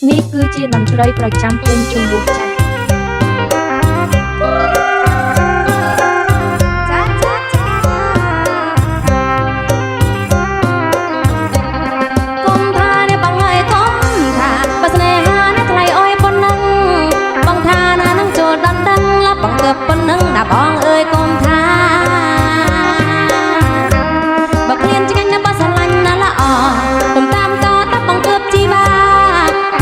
នេះគឺជាតន្ត្រីប្រចាំភូមិជំនួសចាស់ប៉ុណ្ណឹងដាបងអើយកុំថាបើគ្មានឆ្ងាញ់ណាបើស្រឡាញ់ណាល្អកុំតាមតតាបងគើបជីវា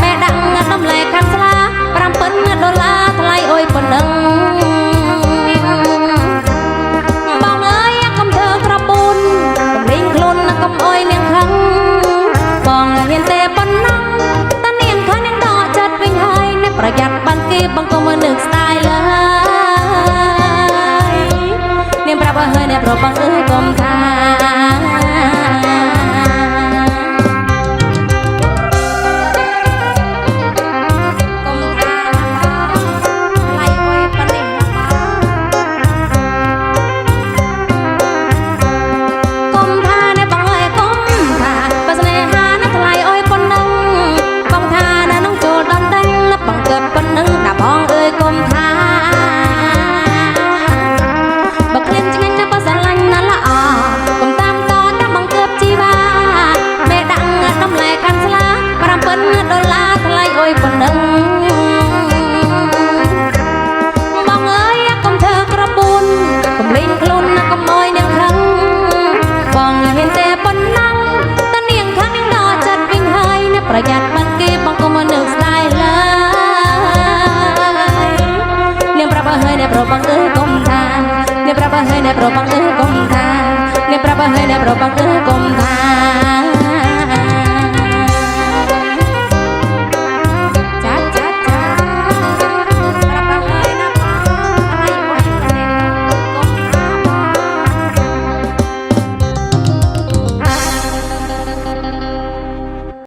មេដាក់ដំលែខាងស្លា$5,000ថ្លៃអុយប៉ុណ្ណឹងបងអើយកុំធ្វើក្របពូនកុំលេងខ្លួនណាកុំអុយនាងខឹងបងហ៊ានទេប៉ុណ្ណឹងតនាងខឹងនាងដកចិត្តវិញហើយអ្នកប្រយ័ត្នបានគេបងកុំមើលនឹកស្ដាយលើប្រាប់ឲ្យអ្នកប្របងអើយកុំថាប្រយ័ត្នបានគេបងកុំមកនឹកស្ដាយឡើយនាងប្រាប់ឲ្យអ្នកប្របងអើយកុំថានាងប្រាប់ឲ្យអ្នកប្របងអើយកុំថានាងប្រាប់ឲ្យអ្នកប្របងអើយកុំថា